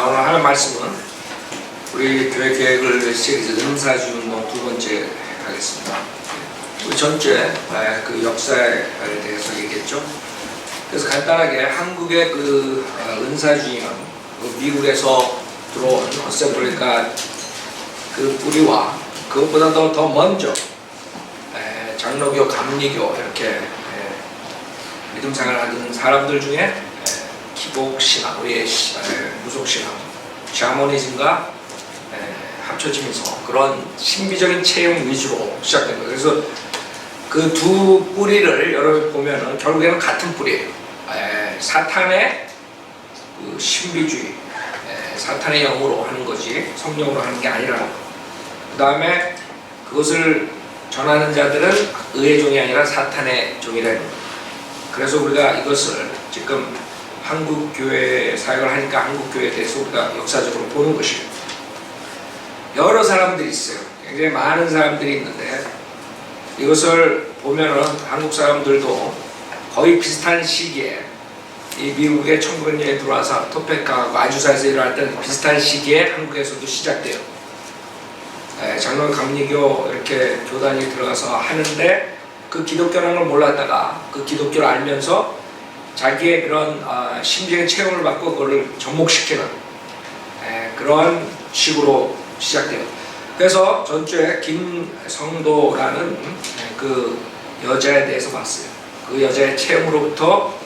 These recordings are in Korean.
오늘 하는 말씀은 우리 교회 계획을 시리즈 은사주운동 두 번째 하겠습니다. 우리 전주에 그 역사에 대해서 얘기했죠. 그래서 간단하게 한국의 그 은사주의는 미국에서 들어온 어셈블리가 그 뿌리와 그것보다 더 먼저 장로교, 감리교 이렇게 믿음 생활하는 사람들 중에 기복신앙, 우리의 무속신앙, 샤머니즘과 합쳐지면서 그런 신비적인 체험 위주로 시작된 거예요. 그래서 그 두 뿌리를 여러분 보면은 결국에는 같은 뿌리예요. 사탄의 그 신비주의, 사탄의 영으로 하는 거지 성령으로 하는 게 아니라는 거. 그 다음에 그것을 전하는 자들은 의의 종이 아니라 사탄의 종이라는 거. 그래서 우리가 이것을 지금 한국 교회 사역을 하니까 한국 교회에 대해서 우리가 역사적으로 보는 것이에요. 여러 사람들이 있어요. 굉장히 많은 사람들이 있는데 이것을 보면은 한국 사람들도 거의 비슷한 시기에 이 미국에 1900년에 들어와서 토페카하고 아주사에서 일어날 때는 비슷한 시기에 한국에서도 시작돼요. 장로 감리교 이렇게 교단이 들어가서 하는데 그 기독교라는 걸 몰랐다가 그 기독교를 알면서 자기의 그런 심리적인 체험을 받고 그걸 접목시키는 그런 식으로 시작돼요. 그래서 전주에 김성도라는 그 여자에 대해서 봤어요. 그 여자의 체험으로부터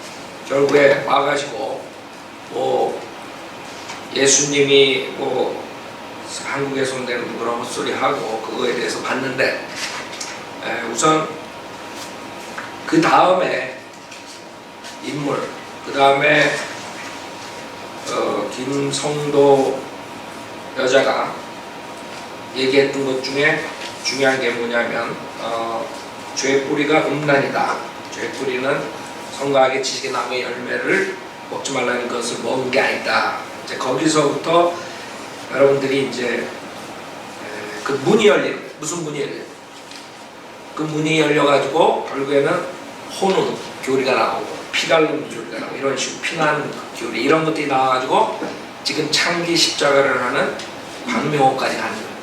결국에 와가지고 뭐 예수님이 뭐 한국에서 온다는 그런 헛소리 하고 그거에 대해서 봤는데 우선 그 다음에 인물, 그 다음에 김성도 여자가 얘기했던 것 중에 중요한 게 뭐냐면 죄의 뿌리가 음란이다. 죄의 뿌리는 성과하게 지식의 나무의 열매를 먹지 말라는 것을 먹은 게 아니다. 이제 거기서부터 여러분들이 이제 그 문이 열린, 무슨 문이 열려요? 그 문이 열려가지고 결국에는 혼운 교리가 나오고 피갈름 교리가 나오고 이런 식으로 피난 교리 이런 것들이 나와가지고 지금 창기 십자가를 하는 광명호까지 가는 거예요.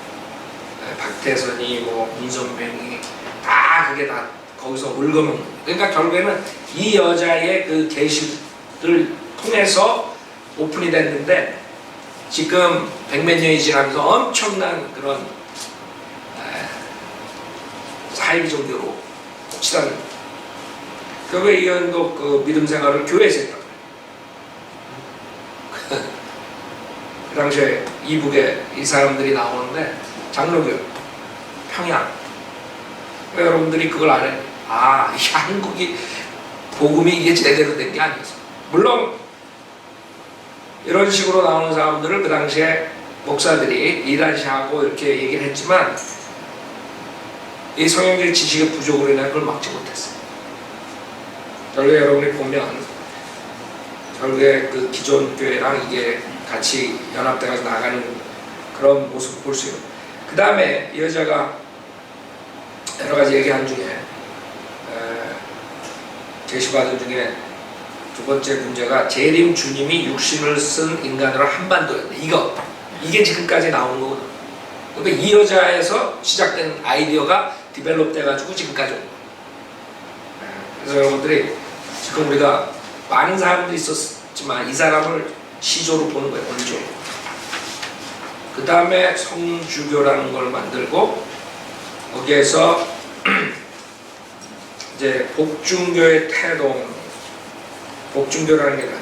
박태선이 뭐 문선명이 다 그게 다 거기서 물거먹는 거예요. 그러니까 결국에는 이 여자의 그 계시를 통해서 오픈이 됐는데 지금 100몇 년이 지나면서 엄청난 그런 사이비 종교로 치닫는 결국에 이 연도 그 믿음 생활을 교회에서 했단 말이에요. 그 당시에 이북에 이 사람들이 나오는데 장로교, 평양. 여러분들이 그걸 안 해. 아, 이 한국이 복음이 이게 제대로 된 게 아니었어. 물론 이런 식으로 나오는 사람들을 그 당시에 목사들이 이단시하고 이렇게 얘기를 했지만 이 성경적 지식의 부족으로 인해 그걸 막지 못했어요. 결국에 여러분이 보면 결국에 그 기존 교회랑 이게 같이 연합돼서 나가는 그런 모습을 볼 수 있어요. 그 다음에 이 여자가 여러 가지 얘기한 중에 제시받은 중에 두 번째 문제가 재림 주님이 육신을 쓴 인간으로 한반도였네. 이게 지금까지 나온 거거든. 그러니까 이 여자에서 시작된 아이디어가 디벨롭 돼가지고 지금까지 온 거예요. 그래서 여러분들이 지금 우리가 많은 사람들이 있었지만 이 사람을 시조로 보는 거예요. 원조. 그 다음에 성주교라는 걸 만들고 거기에서 이제 복중교의 태동, 복중교라는 게 나요.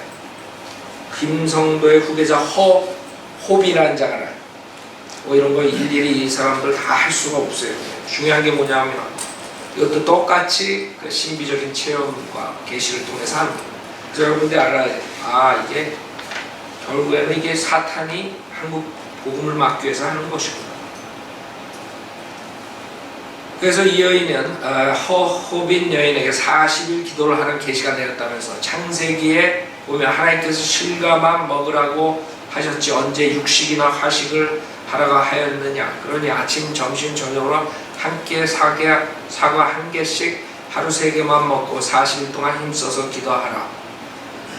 김성도의 후계자 호비라는 자가 나요. 뭐 이런 거 일일이 이 사람들 다 할 수가 없어요. 중요한 게 뭐냐면 이것도 똑같이 그 신비적인 체험과 계시를 통해서 하는 거예요. 그래서 여러분들이 알아야 돼요. 아, 이게 결국에는 이게 사탄이 한국 복음을 막기 위해서 하는 것이구나. 그래서 이 여인은 호빈 여인에게 40일 기도를 하는 계시가 내렸다면서 창세기에 보면 하나님께서 실과만 먹으라고 하셨지 언제 육식이나 화식을 하라고 하였느냐. 그러니 아침, 점심, 저녁으로 한 끼에 사과 한 개씩 하루 3개만 먹고 40일 동안 힘써서 기도하라.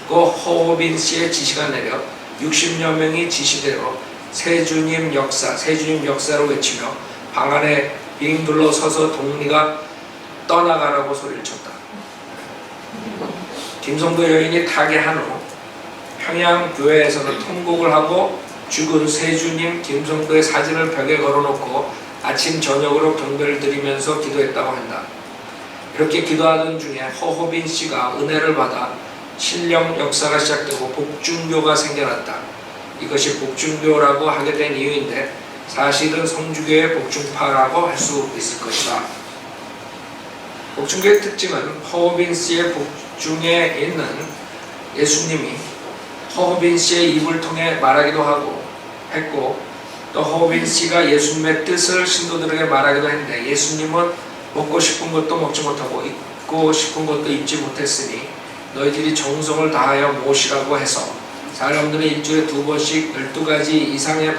그 호빈 씨의 지시가 내려 60여 명이 지시대로 세주님 역사로 외치며 방 안에 빙 둘러서서 동리가 떠나가라고 소리를 쳤다. 김성도 여인이 타계한 후 평양교회에서는 통곡을 하고 죽은 세주님 김성도의 사진을 벽에 걸어놓고 아침 저녁으로 경배를 드리면서 기도했다고 한다. 이렇게 기도하던 중에 허호빈 씨가 은혜를 받아 신령 역사가 시작되고 복중교가 생겨났다. 이것이 복중교라고 하게 된 이유인데 사실은 성주교의 복중파라고 할 수 있을 것이다. 복중교의 특징은 허호빈 씨의 복중에 있는 예수님이 허호빈 씨의 입을 통해 말하기도 했고 또 허호빈 씨가 예수님의 뜻을 신도들에게 말하기도 했는데 예수님은 먹고 싶은 것도 먹지 못하고 입고 싶은 것도 입지 못했으니 너희들이 정성을 다하여 모시라고 해서 사람들은 일주일에 2번씩 12가지 이상의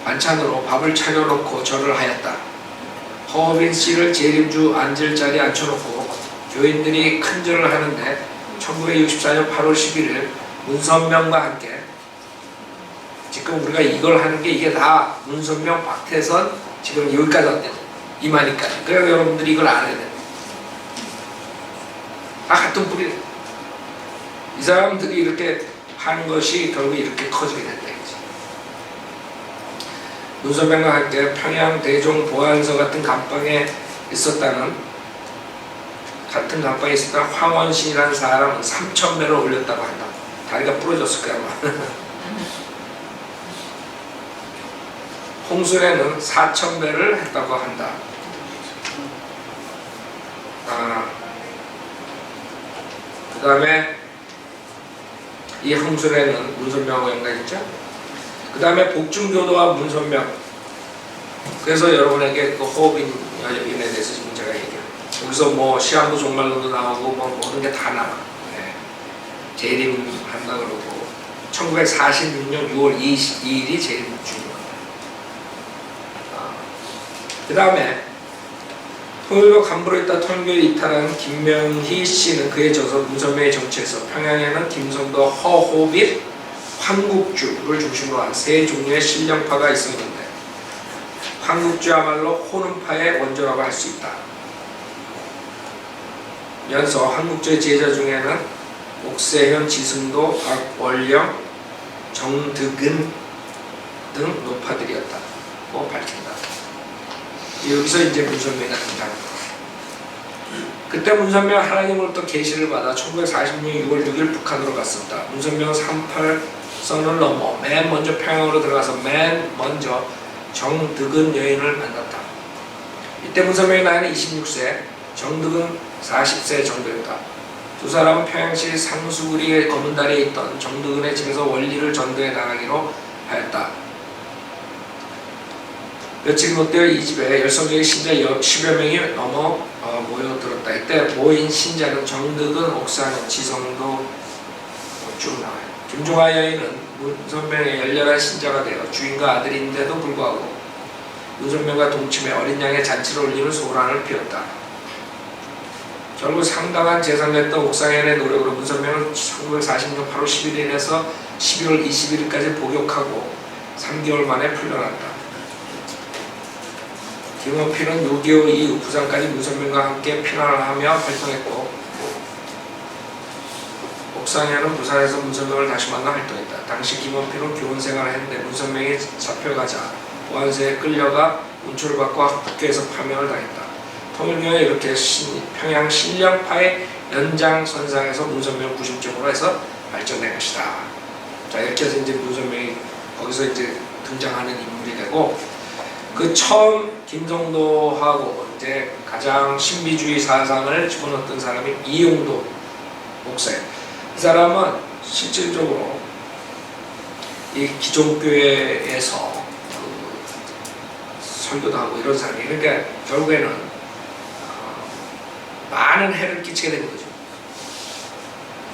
반찬으로 밥을 차려놓고 절을 하였다. 허호빈 씨를 재림주 앉을 자리에 앉혀놓고 교인들이 큰 절을 하는데 1964년 8월 11일 문선명과 함께 지금 우리가 이걸 하는 게 이게 다 문선명, 박태선 지금 여기까지 왔대요. 이만희까지. 그러니까 여러분들이 이걸 알아야 돼요. 다 같은 뿌리. 이 사람들이 이렇게 하는 것이 결국 이렇게 커지게 된다. 문선명과 함께 평양 대종 보안서 같은 감방에 있었다는 황원신이라는 사람은 3,000배를 올렸다고 한다. 다리가 부러졌을 거야 아마. 홍순에는 4,000배를 했다고 한다. 그 다음에 이 홍순에는 문선명하고 연관있죠? 그 다음에 복중교도와 문선명. 그래서 여러분에게 그 호흡인에 대해서 지금 제가 얘기해요. 여기서 뭐 시한부 종말론도 나오고 뭐 모든 게 다 나와. 네. 재림한다 그러고 1946년 6월 22일이 재림 중입니다. 그 다음에 통일교 간부로 있다 통일교를 이탈한 김명희 씨는 그에 져서 문선명의 정치에서 평양에는 김성도, 허호빈, 황국주를 중심으로 한 세 종류의 신령파가 있었는데 황국주야말로 호능파의 원조라고 할 수 있다. 면서 황국주의 제자 중에는 옥세현, 지승도, 박월령, 정득은 등 노파들이었다고 밝힌다. 여기서 이제 문선명이 등장합니다. 그때 문선명 하나님으로부터 계시를 받아 1946년 6월 6일 북한으로 갔습니다. 문선명은 38선을 넘어 맨 먼저 평양으로 들어가서 맨 먼저 정득은 여인을 만났다. 이때 문선명의 나이는 26세, 정득은 40세 정도였다. 두 사람은 평양시 상수구리의 검은다리에 있던 정득은의 집에서 원리를 전도해 나가기로 하였다. 며칠 못 되어 이 집에 열성적인 신자 10여 명이 넘어 모여들었다. 이때 모인 신자는 정득은, 옥상현, 지성도 쭉 나와요. 김종하 여인은 문선명의 열렬한 신자가 되어 주인과 아들인데도 불구하고 문선명과 동침해 어린 양의 잔치를 올리는 소란을 피웠다. 결국 상당한 재산을 했던 옥상현의 노력으로 문선명은 1946년 8월 11일에서 12월 21일까지 복역하고 3개월 만에 풀려났다. 김원필은 6.25 이후 부산까지 문선명과 함께 피난을 하며 활동했고 옥상현은 부산에서 문선명을 다시 만나 활동했다. 당시 김원필은 교원생활을 했는데 문선명이 잡혀가자 보안소에 끌려가 운초를 받고 학교에서 파면을 당했다. 통일교는 이렇게 평양 신령파의 연장선상에서 문선명 구심점으로 해서 발전된 것이다. 자, 이렇게 해서 이제 문선명이 거기서 이제 등장하는 인물이 되고, 그 처음 김성도하고 이제 가장 신비주의 사상을 집어넣었던 사람이 이용도 목사예요. 이 사람은 실질적으로 이 기존교회에서 설교도 하고 이런 사람이, 그러니까 결국에는 많은 해를 끼치게 된 거죠.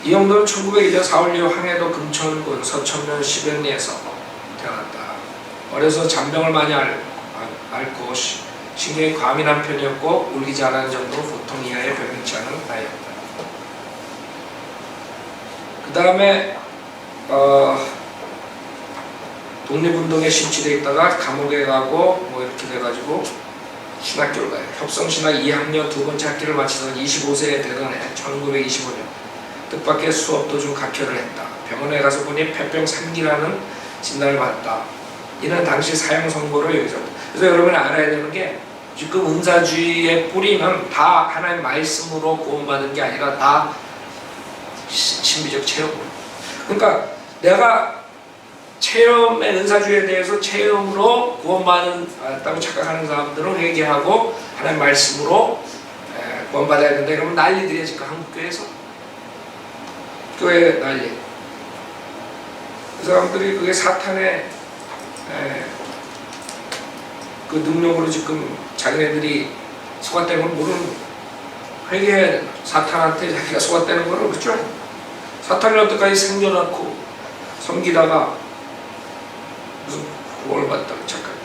이용도는 1901년 4월 2일 황해도 금천군 서천면 시변리에서 태어났다. 어려서 잔병을 많이 앓고 신경이 과민한 편이었고 울기 잘하는 정도로 보통 이하의 변명치 않은 나이였다. 그 다음에 독립운동에 심취돼 있다가 감옥에 가고 뭐 이렇게 돼가지고 신학교를 가요. 협성신학 2학년 두 번째 학기를 마치던 25세에 되던 해 1925년 뜻밖의 수업 도중 각혈을 했다. 병원에 가서 보니 폐병 3기라는 진단을 받았다. 이는 당시 사형 선고를 여기졌다. 그래서 여러분이 알아야 되는 게 지금 은사주의의 뿌리는 다 하나님의 말씀으로 구원받은 게 아니라 다 신비적 체험으로. 그러니까 내가 체험의 은사주의에 대해서 체험으로 구원받았다고 착각하는 사람들은 회개하고 하나님 말씀으로 구원받아야 된다. 이러면 난리들이야 지금 한국교회에서. 교회 난리. 그 사람들이 그게 사탄의 그 능력으로 지금 자기네들이 속았다는 걸 모르는, 회개해야 된다. 사탄한테 자기가 속았다는 거를. 그렇죠? 사탄이 여태까지 생겨놓고 섬기다가 무슨 구원을 받다고 착각해.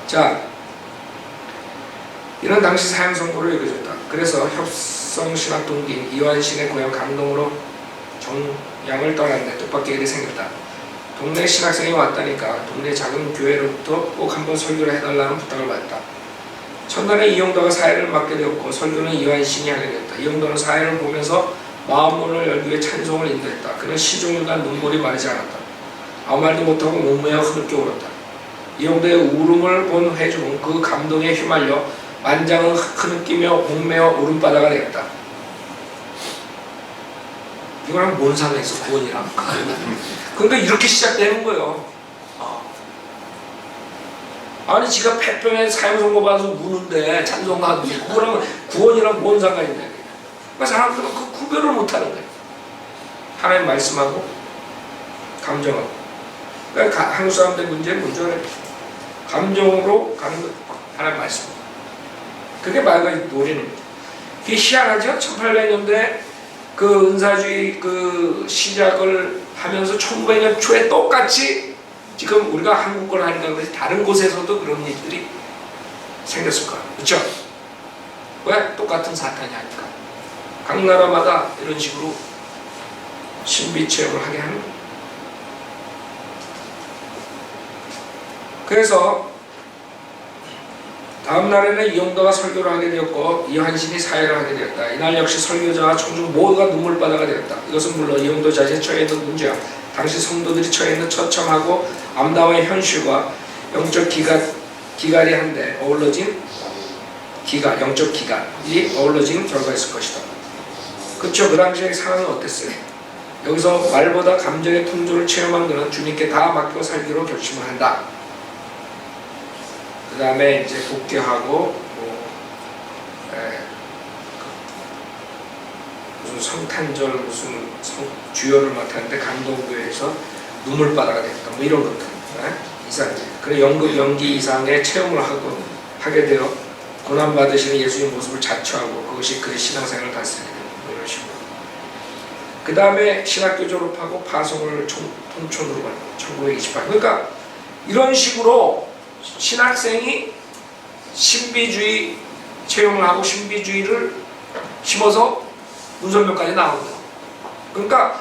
자, 이런 당시 사형 선고를 여겨졌다. 그래서 협성신학 동기인 이완신의 고향 강동으로 정양을 떠났는데 뜻밖의 일이 생겼다. 동네 신학생이 왔다니까 동네 작은 교회로부터 꼭 한번 설교를 해달라는 부탁을 받았다. 첫날에 이용도가 사회를 맡게 되었고 설교는 이완신이 하게 되었다. 이용도는 사회를 보면서 마음문을 열기 위해 찬송을 인도했다. 그는 시종일관 눈물이 마르지 않았다. 아무 말도 못하고 목매어 흐느껴 울었다. 이용도의 울음을 본 회중은 그 감동에 휘말려 만장은 흐느끼며 목매어 울음바다가 되었다. 이거랑 뭔 상관이 있어, 구원이랑. 그러니까 이렇게 시작되는 거예요. 아니 지가 폐병에 사형 선고받아서 우는데 찬송하고 그거랑 구원이랑 뭔 상관이 있냐. 그러니까 사람들은 그 구별을 못하는 거예요. 하나님 말씀하고 감정하고. 그러니까 한국 사람들의 문제는 뭔지 감정으로 가는 거예요. 하나님 말씀. 그게 말과 노리는 거죠. 그게 희한하죠? 1800년대 그 은사주의 그 시작을 하면서 1900년 초에 똑같이 지금 우리가 한국 걸 하니까 그래서 다른 곳에서도 그런 일들이 생겼을 거야. 그렇죠? 왜? 똑같은 사탄이 하니까. 각 나라마다 이런 식으로 신비 체험을 하게 하는 거예요. 그래서 다음 날에는 이용도가 설교를 하게 되었고 이완신이 사회를 하게 되었다. 이날 역시 설교자와 청중 모두가 눈물바다가 되었다. 이것은 물론 이용도 자신이 처해 있는 문제야. 당시 성도들이 처해 있는 처참하고 암담한 현실과 영적 기갈이 한데 어우러진 기갈, 영적 기갈이 어우러진 결과였을 것이다. 그렇죠? 그 당시의 상황은 어땠어요? 여기서 말보다 감정의 풍조를 체험한 그는 주님께 다 맡기고 살기로 결심을 한다. 그 다음에 이제 복귀하고 무슨 성탄절 무슨 주요를 맡았는데 감동교회에서 눈물바다가 됐다. 뭐 이런 것들. 이상. 그래 연기 이상의 체험을 하게 되어 고난받으시는 예수님 모습을 자처하고 그것이 그의 신앙생활을 다스리게 됩니다. 뭐 이런 식으로. 그 다음에 신학교 졸업하고 파송을 통촌으로 가는 1928. 그러니까 이런 식으로 신학생이 신비주의 체험을 하고 신비주의를 심어서 문선명까지 나온다. 그러니까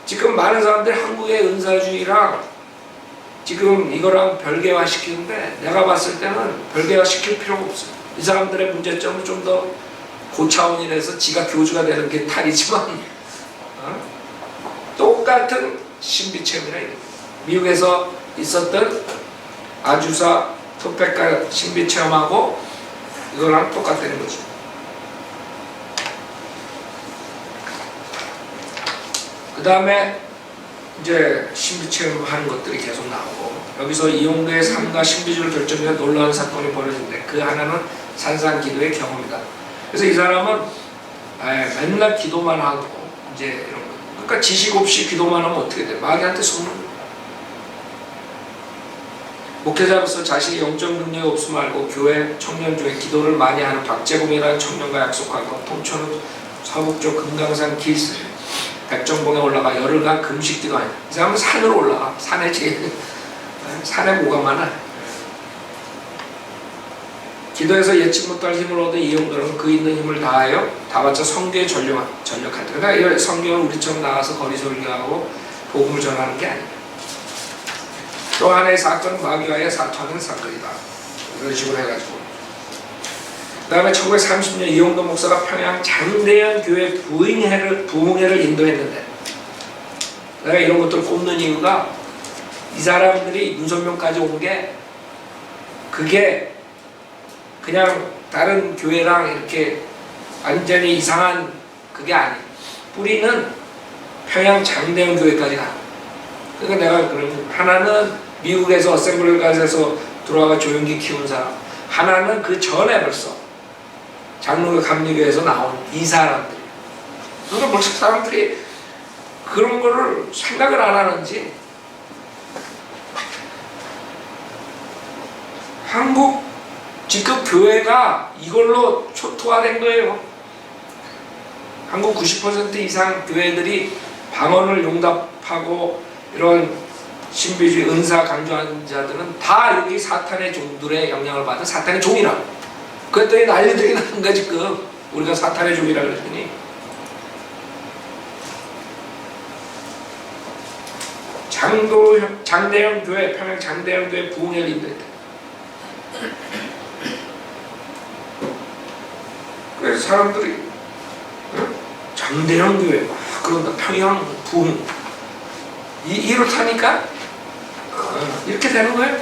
지금 많은 사람들이 한국의 은사주의랑 지금 이거랑 별개화 시키는데 내가 봤을 때는 별개화 시킬 필요가 없어요. 이 사람들의 문제점은 좀 더 고차원이 돼서 지가 교주가 되는 게 탈이지만 똑같은 신비체험이라 이거예요. 미국에서 있었던 아주사 토백과 신비체험하고 이거랑 똑같다는 거죠. 그 다음에 이제 신비체험하는 것들이 계속 나오고 여기서 이용도의 삶과 신비주의를 결정해서 놀라운 사건이 벌어진대. 그 하나는 산상기도의 경험이다. 그래서 이 사람은 맨날 기도만 하고 이제 이런 거. 그러니까 지식 없이 기도만 하면 어떻게 돼? 마귀한테 속는. 목회자로서 자신이 영적 능력이 없음 알고 교회 청년 중에 기도를 많이 하는 박재공이라는 청년과 약속하고 통천은 서북쪽 금강산 기스 백정봉에 올라가 열흘간 금식 기도하니 이 사람은 산으로 올라가. 산에 제일 산에 뭐가 많아. 기도해서 예측 못할 힘을 얻은 이용도는 그 있는 힘을 다하여 다바쳐 성교에 전력한다. 그러니까 성교는 우리처럼 나가서 거리 설교하고 복음을 전하는 게 아니에요. 또 하나의 사건은 마귀와의 사투하는 사건이다. 이런 식으로 해가지고. 그 다음에 1930년 이용도 목사가 평양 장대현 교회 부흥회를 인도했는데, 내가 이런 것들을 꼽는 이유가 이 사람들이 문선명까지 온 게 그게 그냥 다른 교회랑 이렇게 완전히 이상한 그게 아니에요. 뿌리는 평양 장대현 교회까지 가. 그러니까 내가 그런, 하나는 미국에서 어셈블리가에서 들어와가 조용히 키운 사람, 하나는 그 전에 벌써 장로교 감리교에서 나온 이 사람들이. 그러니까 벌써 사람들이 그런 거를 생각을 안 하는지, 한국 지금 교회가 이걸로 초토화된 거예요. 한국 90% 이상 교회들이 방언을 용납하고 이런 신비주의 은사 강조하는 자들은 다 여기 사탄의 종들의 영향을 받은 사탄의 종이라고. 그랬더니 난리들이 나는 거야 지금. 우리가 사탄의 종이라고 그랬더니. 장대현 교회, 평양 장대현 교회 부흥회를 인도했다. 그래서 사람들이 장대현 교회 막 그런다. 평양 부흥 이렇다니까 이렇게 되는 거예요.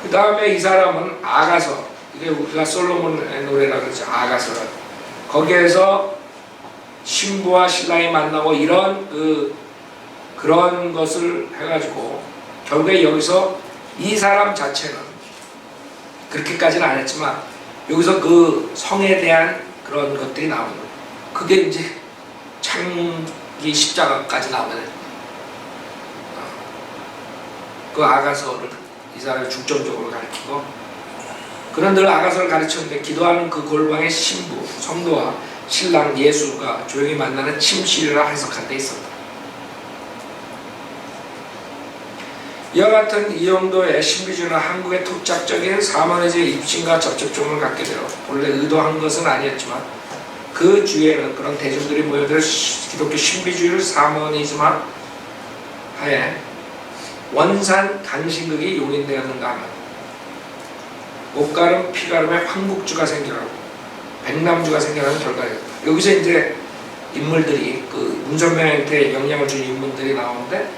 그 다음에 이 사람은 아가서, 이게 우리가 솔로몬의 노래라고 그러죠. 아가서. 거기에서 신부와 신랑이 만나고 이런 그런 것을 해가지고 결국에 여기서 이 사람 자체는 그렇게까지는 안 했지만 여기서 그 성에 대한 그런 것들이 나오는 거예요. 그게 이제 창기 십자가까지 나오는 그 아가서를 이 사람이 중점적으로 가르치고, 그런 늘 아가서를 가르쳤는데 기도하는 그 골방의 신부, 성도와 신랑 예수가 조용히 만나는 침실이라 해석한 데 있었다. 이와 같은 이 정도의 신비주의는 한국의 토착적인 사마니즘의 입신과 접촉점을 갖게 되어 원래 의도한 것은 아니었지만 그 주위에는 그런 대중들이 모여들 기독교 신비주의를 사마니즘화 하에 원산 강신극이 용인되었는가 하면 옷가름 피가름의 황국주가 생겨나고 백남주가 생겨나는 결과예요. 여기서 이제 인물들이 그 문선명한테 영향을 준 인물들이 나오는데,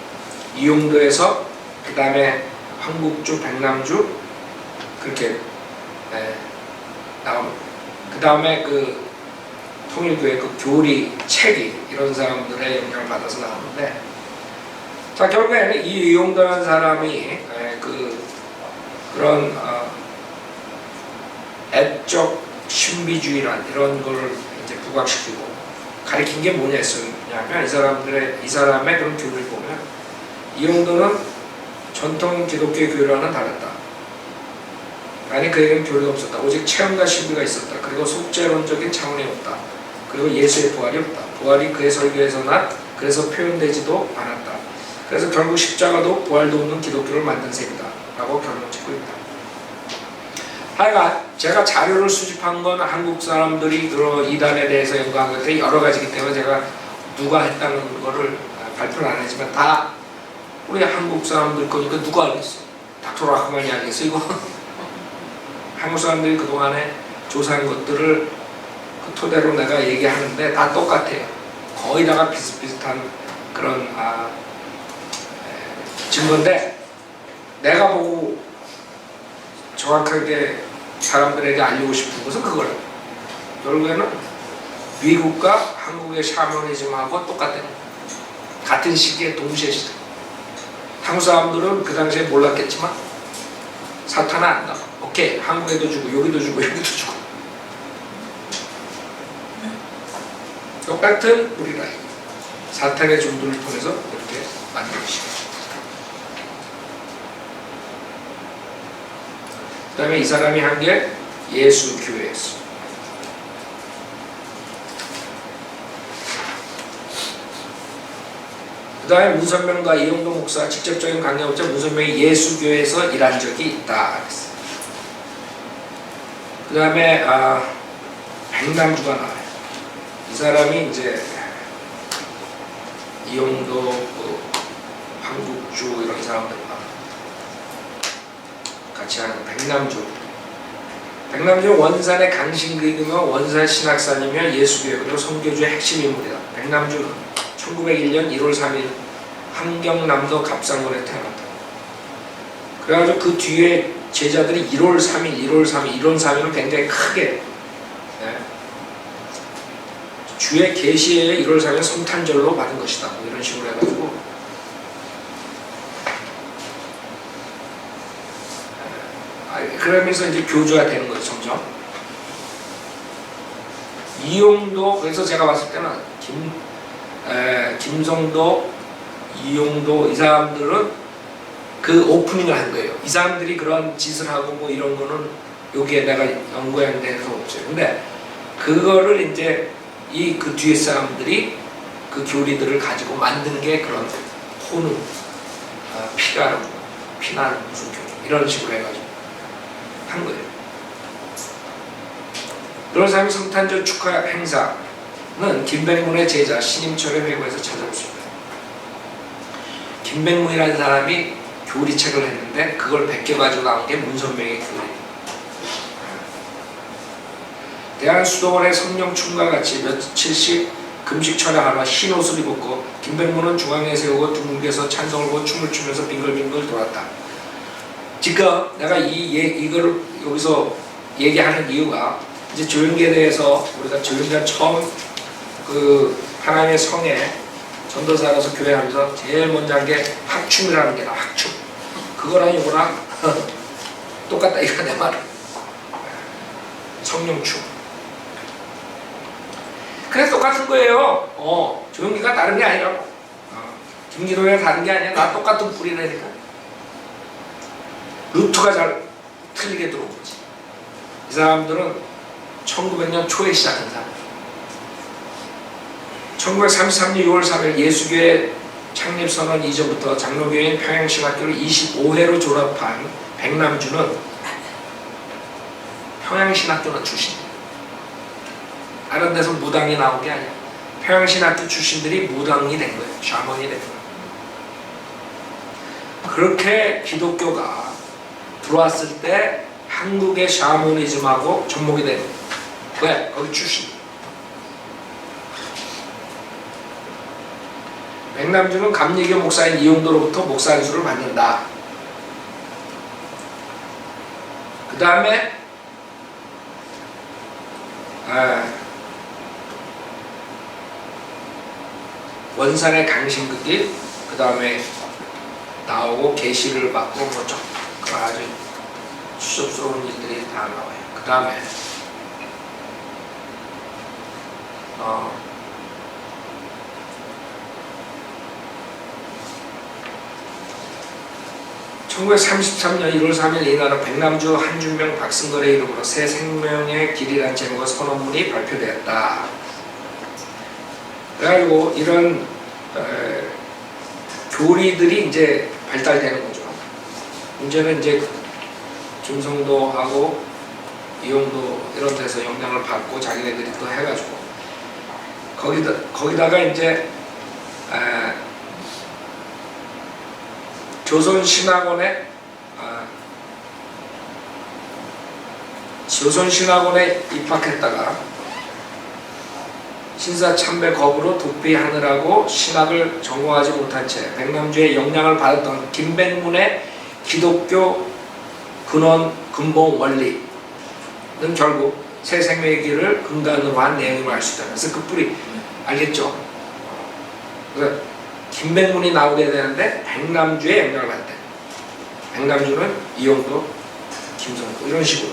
이용도에서 그 다음에 황국주, 백남주 그렇게 나옵니다. 그 다음에 그 통일교회 그 교리, 책이 이런 사람들의 영향을 받아서 나오는데, 자 결국에는 이 이용도라는 사람이 그런 애적 신비주의란 이런 거를 이제 부각시키고 가리킨 게 뭐냐면 이 사람의 그런 교리를 보면 이용도는 전통 기독교의 교리와는 다르다. 아니 그에게는 교리가 없었다. 오직 체험과 신비가 있었다. 그리고 속죄론적인 차원이 없다. 그리고 예수의 부활이 없다. 부활이 그의 설교에서나 그래서 표현되지도 않았다. 그래서 결국 십자가도 부활도 없는 기독교를 만든 셈이다 라고 결론 짓고 있다. 하여간 제가 자료를 수집한 건 한국 사람들이 이단에 대해서 연구한 것들이 여러 가지이기 때문에 제가 누가 했다는 거를 발표를 안 하지만 다 우리 한국 사람들 거니까 누가 알겠어. 닥터 라흐만이 알겠어 이거. 한국 사람들이 그동안에 조사한 것들을 그 토대로 내가 얘기하는데 다 똑같아요. 거의 다가 비슷비슷한 그런 증거인데, 내가 보고 정확하게 사람들에게 알리고 싶은 것은 그거예요. 결국에는 미국과 한국의 샤머니즘하고 똑같아요. 같은 시기에 동시에 시작. 한국 사람들은 그 당시에 몰랐겠지만 사탄은 안다. 오케이, 한국에도 주고 여기도 주고 여기도 주고 똑같은 우리나라 사탄의 종들을 통해서 이렇게 만들어주시고, 그 다음에 이 사람이 한 게 예수 교회였어. 그 다음에 문선명과 이용도 목사 직접적인 관계 없자 문선명이 예수 교회에서 일한 적이 있다. 그 다음에 백남주가 나와요. 이 사람이 이제 이용도, 황국주 이런 사람들과 같이 하는 백남주. 백남주는 원산의 강신교이며 원산 신학사이며 예수교회 그리고 선교주의 핵심 인물이다. 백남주는 1901년 1월 3일 함경남도 갑상군에 태어났다. 그래가지고 그 뒤에 제자들이 1월 3일, 1월 3일, 1월 3일은 굉장히 크게 주의 계시에 1월 3일 성탄절로 받은 것이다. 뭐 이런 식으로 해가지고 그러면서 이제 교주가 되는 거죠, 점점. 이용도, 그래서 제가 봤을 때는 김성도, 이용도 이 사람들은 그 오프닝을 한 거예요. 이 사람들이 그런 짓을 하고 뭐 이런 거는 여기에 내가 연구한 데서 없어요. 근데 그거를 이제 그 뒤에 사람들이 그 교리들을 가지고 만든 게 그런 호는, 피나는 무슨 교리 이런 식으로 해가지고 한 거예요. 그런 사람이 성탄절 축하 행사는 김백문의 제자 신임철의 회고에서 찾아볼 수 있어요. 김백문이라는 사람이 교리책을 했는데 그걸 베껴가지고 나온 게 문선명의 교리. 대한 수도원의 성령춤과 같이 며칠씩 금식 철야하며 흰 옷을 입었고 김백문은 중앙에 세우고 둥글게서 찬송을 보고 춤을 추면서 빙글빙글 돌았다. 지금 내가 이거를 여기서 얘기하는 이유가 이제 조용기에 대해서 우리가 조용기가 처음 그 하나님의 성에 전도사로서 교회하면서 제일 먼저 한 게 학춤이라는 게다. 학춤. 그거랑 이거랑 똑같다 이거 내 말은. 성령춤. 그래서 똑같은 거예요. 조용기가 다른 게 아니라고. 김기동이가 다른 게 아니야. 나 똑같은 뿌리라니까. 루트가 잘 틀리게 들어온 거지. 이 사람들은 1900년 초에 시작한 사람. 1933년 6월 3일 예수교회 창립선언 이전부터 장로교인 평양신학교를 25회로 졸업한 백남주는 평양신학교는 출신이에요. 다른 데서 무당이 나온 게 아니야. 평양신학교 출신들이 무당이 된 거예요. 샤먼이 된 거예요. 그렇게 기독교가 들어왔을 때 한국의 샤머니즘하고 접목이 되는 거예요. 왜? 거기 출신. 백남주는 감리교 목사인 이용도로부터 목사 안수를 받는다. 그 다음에 원산의 강신극이 그 다음에 나오고 계시를 받고 뭐 그 아주 추접스러운 일들이 다 나와요. 그 다음에 1933년 1월 3일 이날은 백남주, 한준명, 박승걸의 이름으로 새 생명의 길이라는 제목의 선언문이 발표되었다. 그래가지고 이런 교리들이 이제 발달되는 거죠. 문제는 이제 김성도하고 이용도 이런 데서 영향을 받고 자기네들이 또 해가지고 거기다가 이제 조선신학원에 입학했다가 신사참배 거부로 도피하느라고 신학을 전공하지 못한 채 백남주의 영향을 받았던 김백문의 기독교 근본 원리는 결국 새 생명의 길을 근간으로 한 내용을 알 수 있다. 그래서 그 뿌리 알겠죠? 그래서 김백문이 나오게 되는데 백남주의 영향을 받대. 백남주는 이용도, 김성도 이런 식으로.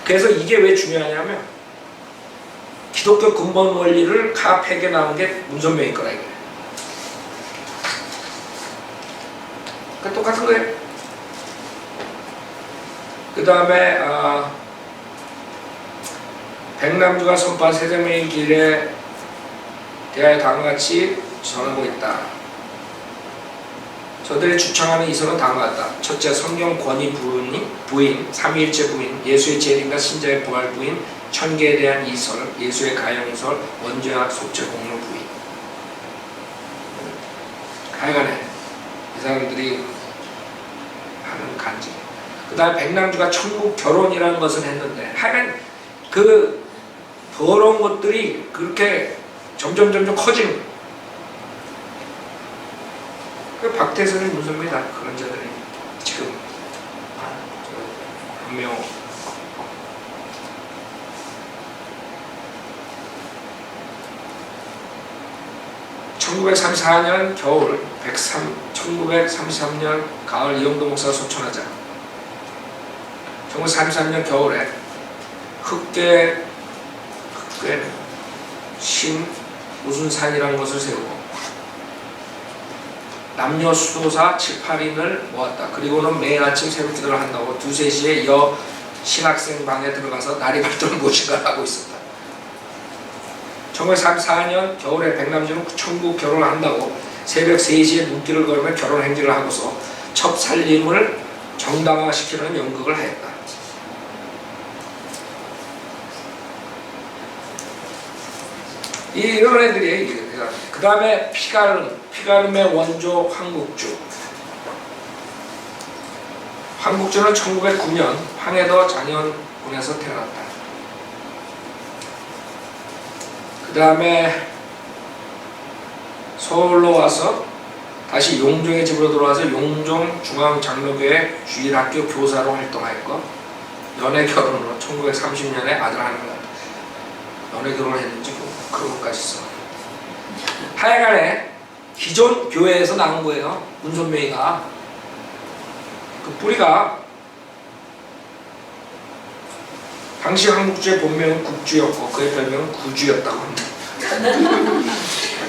그래서 이게 왜 중요하냐면 기독교 근본 원리를 가팩에 나온 게 문선명일 거라 이거예요. 그러니까 똑같은 거예요. 그 다음에 백남주가 선포한 새 생명의 길에 대하여 다음과 같이 전하고 있다. 저들이 주창하는 이설은 다음과 같다. 첫째, 성경 권위 부인, 삼위일체 부인, 예수의 재림과 신자의 부활 부인, 천계에 대한 이설, 예수의 가영설, 원죄와 속죄 공로 부인. 하여간에 이 사람들이 하는 간증. 그 다음에 백남주가 천국 결혼이라는 것을 했는데 하여간 그 더러운 것들이 그렇게 점점 커지는 거예요. 그 박태선의 문선미 다 그런 자들이 지금 분명 1934년 겨울 1933년 가을 이영도 목사 소천하자 1933년 겨울에 흑계 신 무슨 산이라는 것을 세우고 남녀 수도사 7, 8인을 모았다. 그리고는 매일 아침 새벽 기도를 한다고 2, 3시에 여 신학생 방에 들어가서 날이 밝도록 무엇인가를 하고 있었다. 1934년 겨울에 백남주는 천국 결혼을 한다고 새벽 3시에 눈길을 걸으며 결혼 행진을 하고서 첩살림을 정당화시키는 연극을 하였다. 이런 애들이 그 다음에 피가름의 원조 황국주. 황국주는 1909년 황해도 장현군에서 태어났다. 그 다음에 서울로 와서 다시 용종의 집으로 돌아와서 용종 중앙장로교회 주일학교 교사로 활동하였고 연애 결혼으로 1930년에 아들 하나를 낳았다. 연애 결혼을 했는지 그런 것까지 있어. 하여간에 기존 교회에서 나온 거예요. 문선명이가 그 뿌리가 당시 한국주의 본명은 국주였고 그의 별명은 구주였다고 합니다.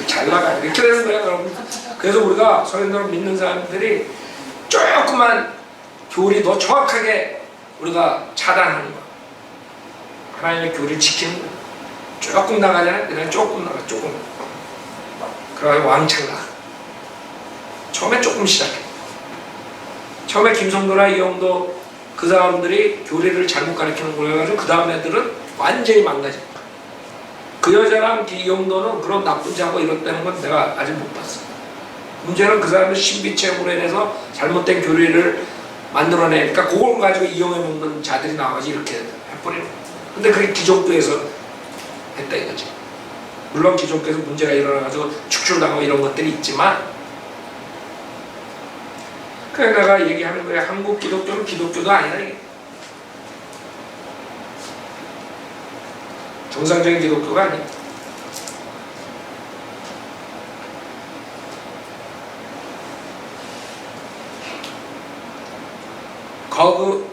잘 나가요. 이렇게 되는 거예요, 여러분. 그래서 우리가 성인들을 믿는 사람들이 조금만 교리도 정확하게 우리가 차단하는 거야. 하나님의 교리를 지키는 거야. 조금 나가잖아요. 그냥 조금 나가, 조금. 그래가지고 왕창 나가. 처음에 조금 시작해. 처음에 김성도나 이영도 그 사람들이 교리를 잘못 가르치는 걸 해가지고 그 다음 애들은 완전히 망가져. 그 여자랑 이영도는 그런 나쁜 자고 이렇다는 건 내가 아직 못 봤어. 문제는 그 사람들 신비체험으로 인해서 잘못된 교리를 만들어내니까 그걸 가지고 이용해 먹는 자들이 나와가지고 이렇게 해버리는 거야. 근데 그게 기독교에서 했다 이거지. 물론 기독교에서 문제가 일어나가지고 축출당하고 이런 것들이 있지만 그래서 내가 얘기하는 거야. 한국 기독교는 기독교도 아니야 이게. 정상적인 기독교가 아니야. 거그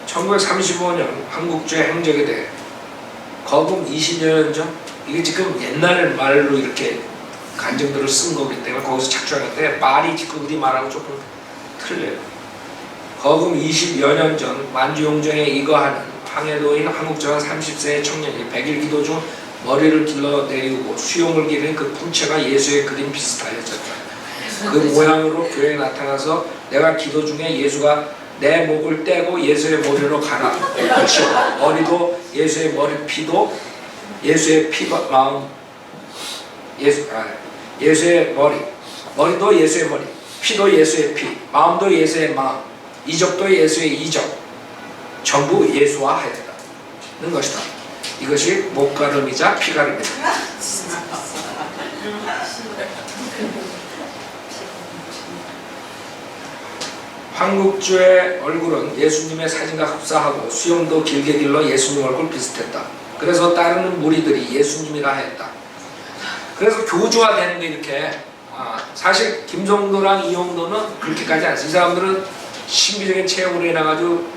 1935년 한국주의 행적에 대해 거금 20여 년 전, 이게 지금 옛날 말로 이렇게 간증들을 쓴 거기 때문에 거기서 착취하는데 말이 지금 우리 말하고 조금 틀려요. 거금 20여 년 전 만주용정에 이거하는 황해도인 한국전 30세의 청년이 100일 기도 중 머리를 길러 내리우고 수용을 기르는 그 풍채가 예수의 그림 비슷하였었다. 그 모양으로 교회에 나타나서 내가 기도 중에 예수가 내 목을 떼고 예수의 머리로 가라. 그렇죠. 머리도 예수의 머리, 피도 예수의 피, 마음, 예수의 머리, 머리도 예수의 머리, 피도 예수의 피, 마음도 예수의 마음, 이적도 예수의 이적, 전부 예수화하였다는 것이다. 이것이 목가름이자 피가름이다. 한국주의 얼굴은 예수님의 사진과 흡사하고 수염도 길게 길러 예수님 얼굴 비슷했다. 그래서 따르는 무리들이 예수님이라 했다. 그래서 교주화되는 게 이렇게 사실 김성도랑 이영도는 그렇게까지 안 했어. 이 사람들은 신비적인 체험으로 인해가지고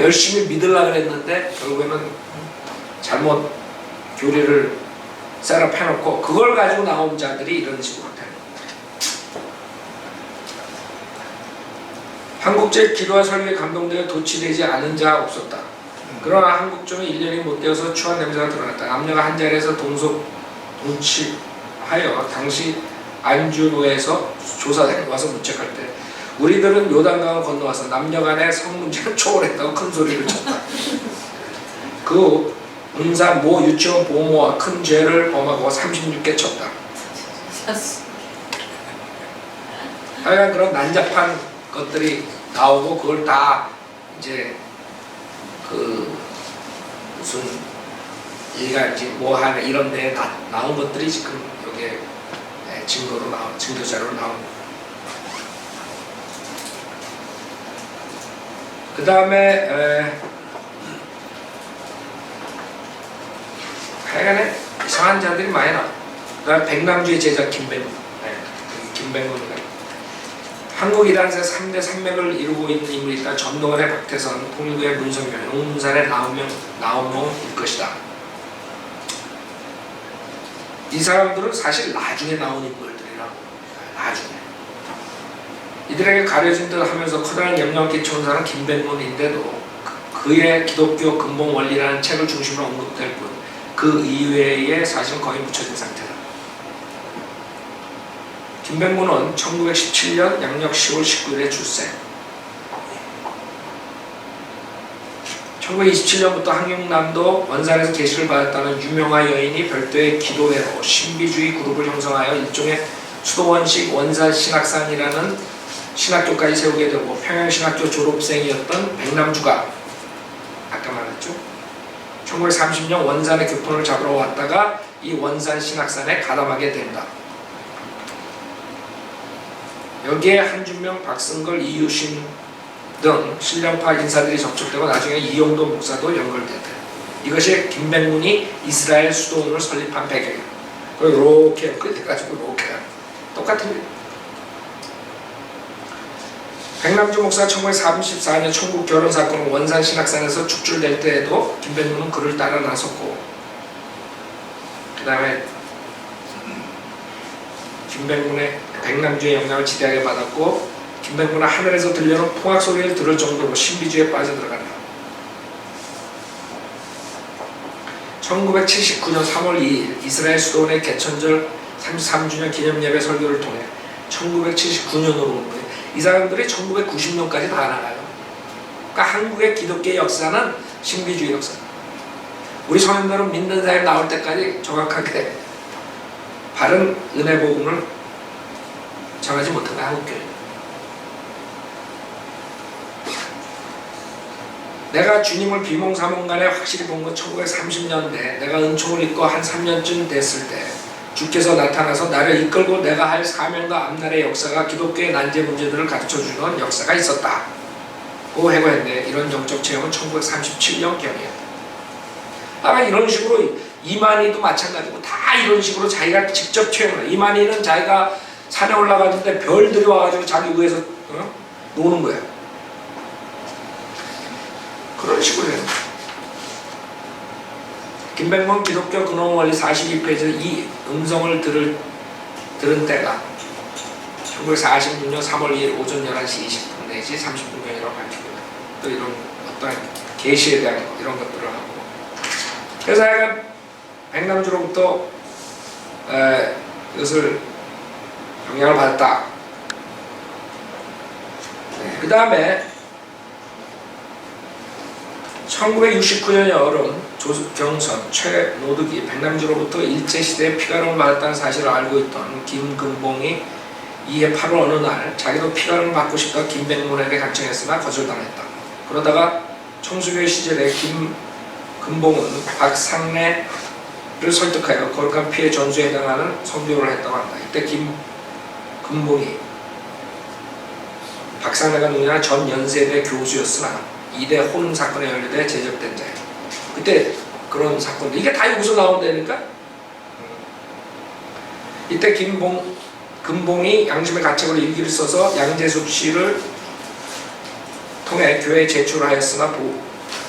열심히 믿으려고 했는데 결국에는 잘못 교리를 셋업해놓고 그걸 가지고 나온 자들이 이런 식으로 되는 거예요. 한국제 기도와 설교에 감동되어 도취되지 않은 자 없었다. 그러나 한국종은 1년이 못 되어서 추한 냄새가 드러났다. 남녀가 한 자리에서 동석하여 당시 안주로에서 조사대에 와서 묻책할 때 우리들은 요단강을 건너와서 남녀간의 성문제를 초월했다고 큰 소리를 쳤다. 그 문사, 모, 유치원, 보모와 큰 죄를 범하고 36개 쳤다. 하여간 그런 난잡한 것들이 나오고 그걸 다 이제 그 무슨 일간지 뭐 하나 이런 데 나온 것들이 지금 여기에 증거로 나온 증거자료로 나온. 그 다음에 하여간에 이상한 자들이 많이 나와. 그 다음에 백남주의 제자 김백문. 김백문이가 한국 이단에서 3대 산맥을 이루고 있는 인물이 있다. 전동원의 박태선, 통일부의 문성열, 용문산의 나온몽일 것이다. 이 사람들은 사실 나중에 나온 인물들이라고. 나중에. 이들에게 가려진 듯 하면서 커다란 영향을 끼쳐온 사람은 김백문인데도 그의 기독교 근본 원리라는 책을 중심으로 언급될 뿐 그 이외의 사실은 거의 묻혀진 상태다. 김백문은 1917년 양력 10월 19일에 출생. 1927년부터 한경남도 원산에서 계시를 받았다는 유명한 여인이 별도의 기도회로 신비주의 그룹을 형성하여 일종의 수도원식 원산신학산이라는 신학교까지 세우게 되고 평양신학교 졸업생이었던 백남주가 아까 말했죠. 1930년 원산의 교통을 잡으러 왔다가 이 원산신학산에 가담하게 된다. 여기에 한준명, 박승걸, 이유신 등 신령파 인사들이 접촉되고 나중에 이용도 목사도 연결됐다. 이것이 김백문이 이스라엘 수도원을 설립한 배경이야. 이렇게 끝에가지고 이렇게 똑같은 거예요. 백남주 목사 1934년 천국 결혼 사건은 원산 신학산에서 축출될 때에도 김백문은 그를 따라 나섰고, 그 다음에 김백문의 백남주의 영향을 지대하게 받았고, 김백문은 하늘에서 들려오는 통악 소리를 들을 정도로 신비주의에 빠져들어간다. 1979년 3월 2일 이스라엘 수도원의 개천절 33주년 기념 예배 설교를 통해 1979년으로 온 거예요. 이 사람들이 1990년까지 다 나가요. 그러니까 한국의 기독교의 역사는 신비주의 역사. 우리 성인들은 믿는 사람이 나올 때까지 정확하게 바른 은혜 복음을 정하지 못한 거야, 한국교회. 내가 주님을 비몽사몽간에 확실히 본 건 1930년대 내가 은총을 입고 한 3년쯤 됐을 때 주께서 나타나서 나를 이끌고 내가 할 사명과 앞날의 역사가 기독교의 난제 문제들을 가르쳐주는 역사가 있었다 고 해고했는데, 이런 영적 체험은 1937년경이었다. 아마 이런 식으로 이만희도 마찬가지고 다 이런 식으로 자기가 직접 체험을 해. 이만희는 자기가 산에 올라가는데 별들이 와가지고 자기 위에서 노는 거야. 그런 식으로 해요. 김백문 기독교 근원 원리 42페이지에서 이 음성을 들은 때가 1946년 3월 2일 오전 11시 20분 내지 30분경이라고 밝히고요. 또 이런 어떤 계시에 대한 이런 것들을 하고, 그래서 약간 백남주로부터 이것을 영향을 받았다. 그 다음에 1969년 여름 조경선, 최노득이 백남주로부터 일제시대에 피가름을 받았다는 사실을 알고 있던 김근봉이 이해 8월 어느 날 자기도 피가름을 받고 싶다 김백문에게 간청했으나 거절당했다. 그러다가 청수교회 시절에 김근봉은 박상래를 설득하여 거룩한 피해 전수에 해당하는 선교를 했다고 한다. 이때 김근봉이 박상래가 누구냐, 전 연세대 교수였으나 이대 혼음 사건에 연루돼 제적된 자예요. 그때 그런 사건들 이게 다 여기서 나온다니까. 이때 금봉이 양심의 가책으로 일기를 써서 양재숙 씨를 통해 교회에 제출하였으나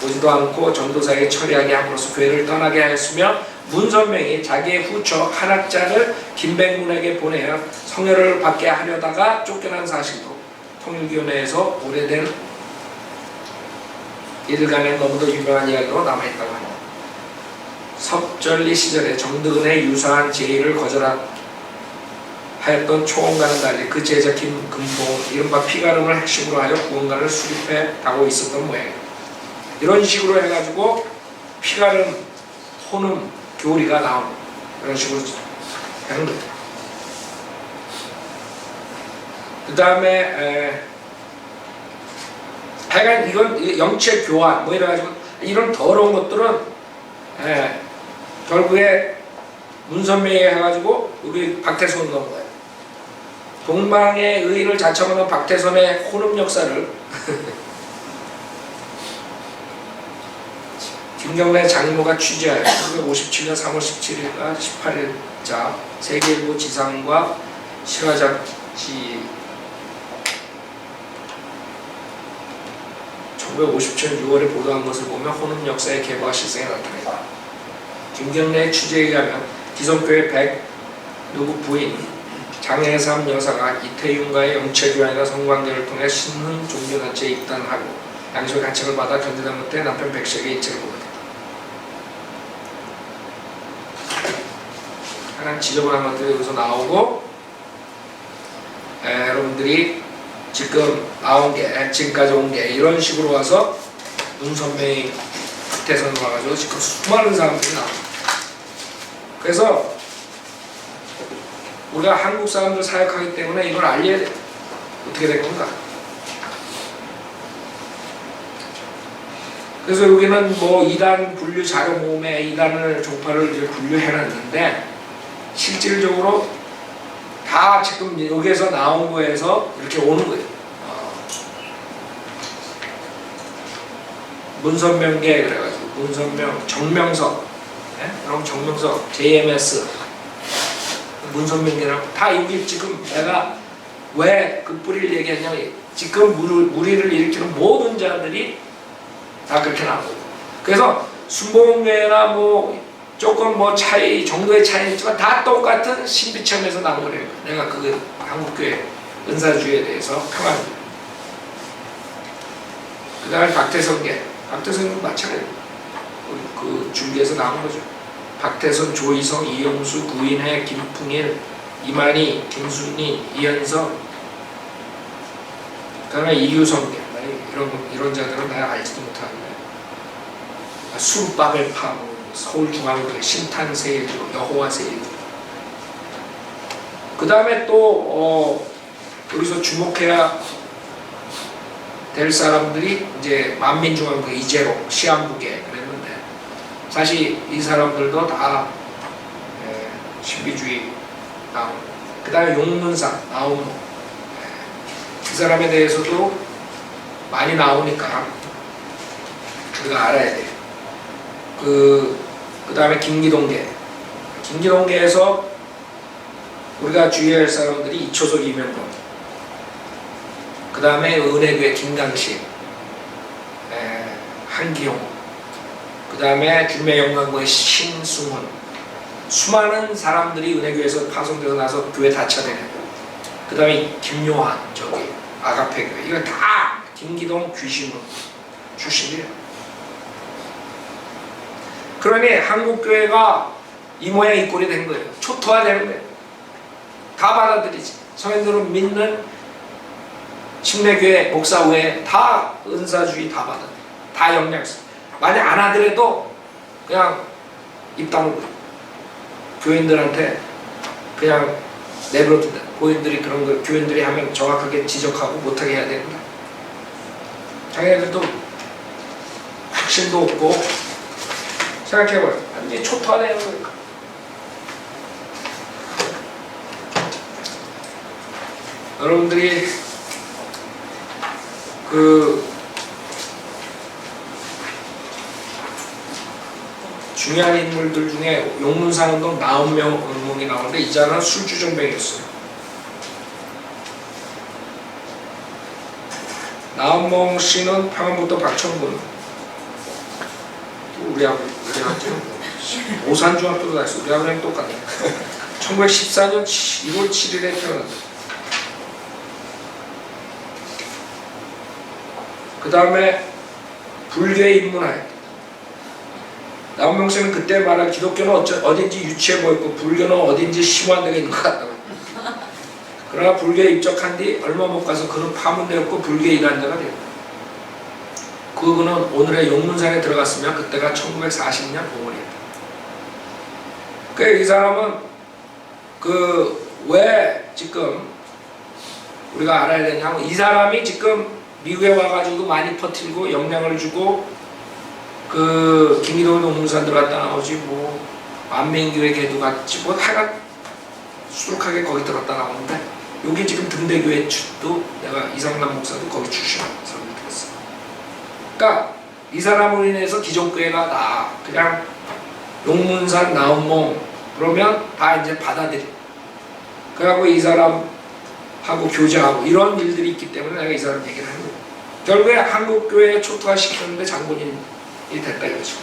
보지도 않고 전도사에게 처리하게 함으로써 교회를 떠나게 하였으며, 문선명이 자기의 후처 한학자를 김백문에게 보내어 성혈을 받게 하려다가 쫓겨난 사실도 통일교내에서 오래된 일간에 너무도 유명한 이야기로 남아있다고 합니다. 섭전리 시절에 정드은의 유사한 제의를 거절하였던 초원과는 달리 그 제자 김근봉 이른바 피가름을 핵심으로 하여 구원관을 수립해 가고 있었던 모양이에요. 이런 식으로 해가지고 피가름 혼음, 교리가 나오는 그런 식으로 하는 거예요. 그 다음에 하여간 이건 영체 교환 뭐 이래가지고 이런 더러운 것들은 결국에 문선명이 해가지고 우리 박태선 넣은 거예요. 동방의 의인을 자청하는 박태선의 혼음 역사를 김경래 장로가 취재하여 1957년 3월 17일과 18일자 세계일보 지상과 실화잡지 1957년 6월에 보도한 것을 보면 혼음 역사의 계보와 실생에 나타낸다. 김경래의 취재에 의하면 기성교회 백 누구 부인 장혜삼 여사가 이태윤과의 영체교환이나 성관계를 통해 신흥 종교단체에 입단하고 양심의 가책을 받아 견디다 못해 남편 백씨에게 인체를 보게 된다. 하나는 지저분한 것들이 여기서 나오고 여러분들이 지금 나온 게 지금까지 온 게 이런 식으로 와서 문선명이 박태선으로 와가지고 지금 수많은 사람들이 나옵니다. 그래서 우리가 한국 사람들 사역하기 때문에 이걸 알려야 돼. 어떻게 된 건가? 그래서 여기는 뭐 이단 분류 자료 모음에 이단을 종파를 이제 분류해놨는데 실질적으로 다 지금 여기에서 나온 거에서 이렇게 오는 거예요. 문선명계 그래가지고 문선명, 정명석, 그럼 정명석, JMS, 문선명계라고 다 여기 지금 내가 왜 그 뿌리를 얘기했냐면 지금 무리를 일으키는 모든 자들이 다 그렇게 나오고 그래서 순복음교회나 뭐 조금 뭐 차이 정도의 차이는 있지만 다 똑같은 신비체험에서 나온 거래요. 내가 그 한국교회 은사주의에 대해서 평한. 그 다음에 박태선계, 박태선은 마찬가지예요. 그 줄기에서 나온 거죠. 박태선, 조희성, 이영수, 구인혜, 김풍일, 이만희, 김순리, 이현석, 그 다음에 이유성계 이런 자들은 내가 알지도 못하는데 수르바벨파, 서울중앙교회, 신탄세일교, 여호와세일교. 그 다음에 또 여기서 주목해야 될 사람들이 이제 만민중앙교회 이재록, 시한부계 그랬는데 사실 이 사람들도 다 신비주의 나온. 그 다음에 용문상 나온모. 이 사람에 대해서도 많이 나오니까 우리가 알아야 돼요. 그 다음에 김기동계. 김기동계에서 우리가 주의해야 할 사람들이 이초석, 이명건. 그 다음에 은혜교회 김강식, 한기용. 그 다음에 중매영광고의 신승훈. 수많은 사람들이 은혜교회에서 파송되고 나서 교회 다차되는. 그 다음에 김요한, 저기 아가페교회. 이거 다 김기동 귀신으로 출신이에요. 그러니 한국교회가 이 모양 이 꼴이 된 거예요. 초토화되는 거예요. 다 받아들이지. 성인들은 믿는 침례교회 목사 외에 다 은사주의 다 받아. 다 영향있어. 만약 안 하더라도 그냥 입 다물고 교인들한테 그냥 내버려둔다. 교인들이 그런 걸 교인들이 하면 정확하게 지적하고 못하게 해야 됩니다. 자기네들도 확신도 없고 생각해봐요. 완전히 초토화되는 거예요. 여러분들이 그 중요한 인물들 중에 용문산운동 나온명이 나오는데 이 자는 술주정뱅이였어요. 나온명 씨는 평안북도 박천군 우리하고 오산중학교도 다녔어. 우리하고는 똑같네. 1914년 1월 7일에 태어났다. 그 다음에 불교에 입문하였다. 나온명 씨는 그때 말한 기독교는 어딘지 유치해 보였고 불교는 어딘지 심오한 데가 있는 것 같다고. 그러나 불교에 입적한 뒤 얼마 못 가서 그는 파문되었고 불교의 이단자가 되었다. 그는 오늘의 용문산에 들어갔으면 그때가 1940년 5월이었다. 그러니까 이 사람은 왜 지금 우리가 알아야 되냐면, 이 사람이 지금 미국에 와가지고 많이 퍼뜨리고 영향을 주고 김일호 농문산 들어갔다 나오지, 뭐 만민교회 걔도 갔지, 뭐 하여간 수룩하게 거기 들었다 나오는데, 여기 지금 등대교회 도 내가 이상남 목사도 거기 출신하는 사람이 들었어. 그러니까 이 사람으로 인해서 기존교회가 다 그냥 용문산 나온몽 그러면 다 이제 받아들이. 그래갖고 이 사람하고 교제하고 이런 일들이 있기 때문에 내가 이 사람 얘기를 하는 거예요. 결국에 한국교회에 초토화 시켰는데 장본인이 됐다 이거죠.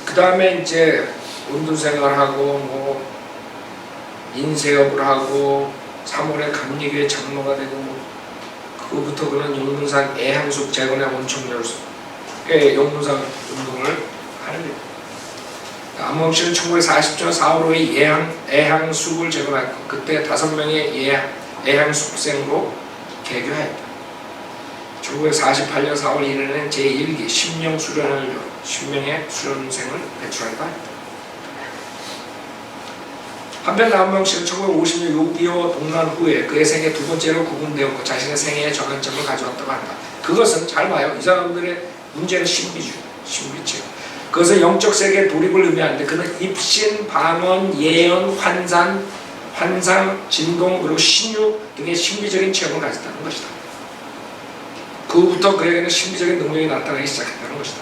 그 다음에 이제 운동생활하고 뭐 인쇄업을 하고 3월에 감리교회 장로가 되고, 뭐 그거부터 그런 용문산 애향숲 재건의 원총열수 용문산 운동을 하는 거예요. 안무홍 씨는 1940년 4월 5일 애향숲을 재건했고, 그때 5명의 애향숲생으로 개교했다. 1948년 4월 1일에는 제1기 10명 수련을 10명의 수련생을 배출하기도 했다. 한편 안무홍 씨는 1950년 6.25 동란 후에 그의 생애 두 번째로 구분되었고 자신의 생애의 전환점을 가져왔다고 한다. 그것은 잘 봐요. 이 사람들의 문제는 신비체. 그것은 영적 세계의 돌입을 의미하는데, 그는 입신, 방언, 예언, 환상, 진동, 그리고 신유 등의 신비적인 체험을 가졌다는 것이다. 그부터 그에게는 신비적인 능력이 나타나기 시작했다는 것이다.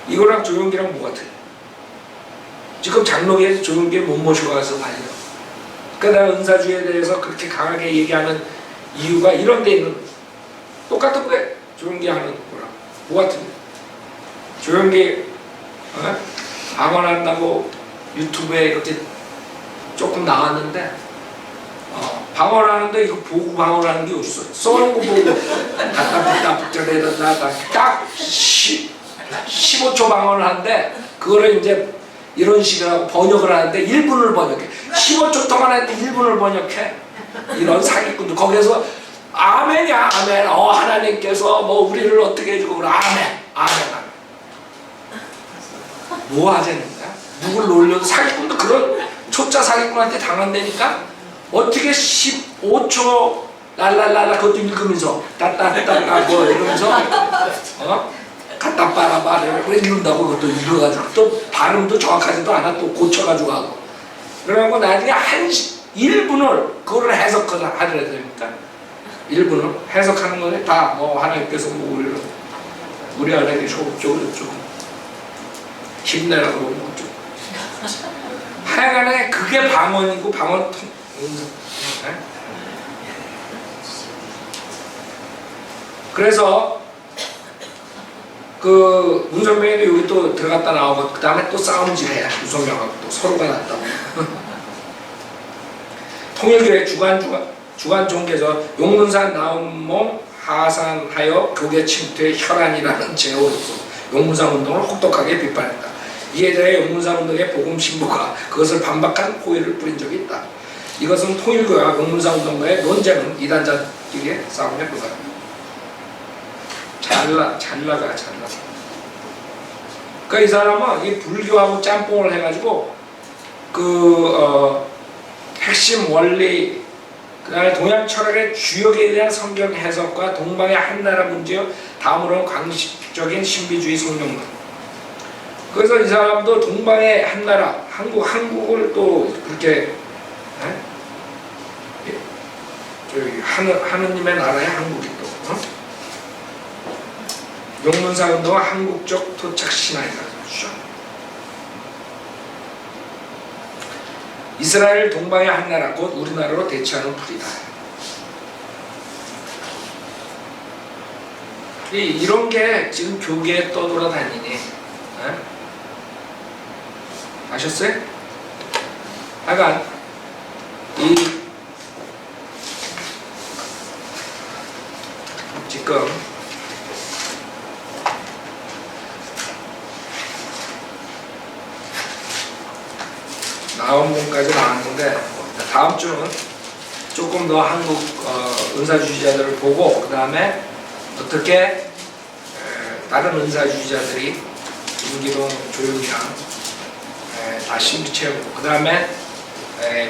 이거랑 조용기랑 뭐 같아요? 지금 장로교에서 조용기를 못 모시고 가서 봐요. 그러니까 내가 은사주의에 대해서 그렇게 강하게 얘기하는 이유가 이런 데 있는, 똑같은 거예요. 조용기 하는 거랑 뭐 같은 거예요? 조용기 방언한다고 유튜브에 이렇게 조금 나왔는데, 방언하는데 이거 보고 방언하는 게 어딨어? 써놓은 거 보고 딱 15초 방언을 하는데, 그거를 이제 이런 식으로 번역을 하는데 1분을 번역해. 15초 동안 했는데 1분을 번역해. 이런 사기꾼들. 거기서 아멘이야, 아멘. 하나님께서 뭐 우리를 어떻게 해주고 그래. 아멘. 뭐 하자는 거야? 누굴 놀려도 사기꾼도 그런 초짜 사기꾼한테 당한다니까? 어떻게 15초 랄랄랄라 그것도 읽으면서 따따따따 뭐 이러면서 갖다 빨아봐 그래 이런다고, 그것도 읽어가지고 또 발음도 정확하지도 않아 또 고쳐가지고 하고, 그러고 나중에 1분을 그거를 해석하더라 되니까 1분을 해석하는 거는 다 뭐 하나님께서 뭐 우리 안에 어쩌고 힘내라고 뭐 어쩌고 하여간에 그게 방언이고 방언 그래서 문선명이도 여기 또 들어갔다 나오고 그 다음에 또 싸움질해. 문선명하고 또 서로가 났다고. 통일교회 주간 종교에서 용문산 나온몽 하산하여 교계 침투의 혈안이라는 제어로서 용문산 운동을 혹독하게 비판했다. 이에 대해 용문산 운동의 복음 신부가 그것을 반박한 호의를 뿌린 적이 있다. 이것은 통일교회와 용문산 운동과의 논쟁은 이단자끼리의 싸움에 불과합니다. 잘 나가. 그러니까 이 사람은 이 불교하고 짬뽕을 해가지고 핵심 원리, 그 다음에 동양 철학의 주역에 대한 성경 해석과 동방의 한나라 문제요, 다음으로는 광식적인 신비주의 성경론. 그래서 이 사람도 동방의 한나라, 한국을 또 그렇게 저기 하느님의 나라의 한국이 또 용문산 운동은 한국적 토착 신화이다. 이스라엘 동방의 한나라, 곧 우리나라로 대체하는 풀이다. 이런 게 지금 교계에 떠돌아다니니 아셨어요? 하여간 지금 나온문까지 나왔는데, 다음 주는 조금 더 한국 은사주의자들을 보고, 그 다음에 어떻게 다른 은사주의자들이 김기동, 조용장 다 심리 채우고 그 다음에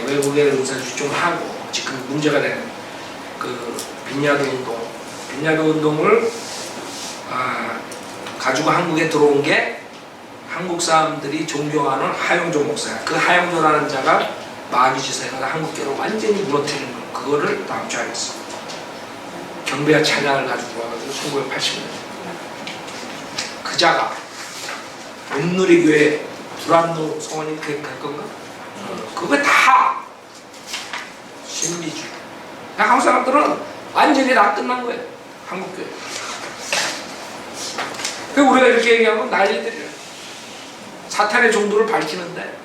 외국에 응사주의 좀 하고 지금 문제가 되는 그 빈야도 운동을 가지고 한국에 들어온 게 한국 사람들이 존경하는 하용조 목사야. 그 하용조라는 자가 마귀지사가 한국계로 완전히 무너뜨리는 거. 그거를 다음 주에 하겠어. 경배와 찬양을 가지고 와가지고 1980년 그 자가 온누리교회 불안노 성원이 갈 건가? 그거 다 심리주의. 한국 사람들은 완전히 다 끝난 거예요. 한국교회. 그래서 우리가 이렇게 얘기하면 난리들이에요. 사탄의 종도를 밝히는데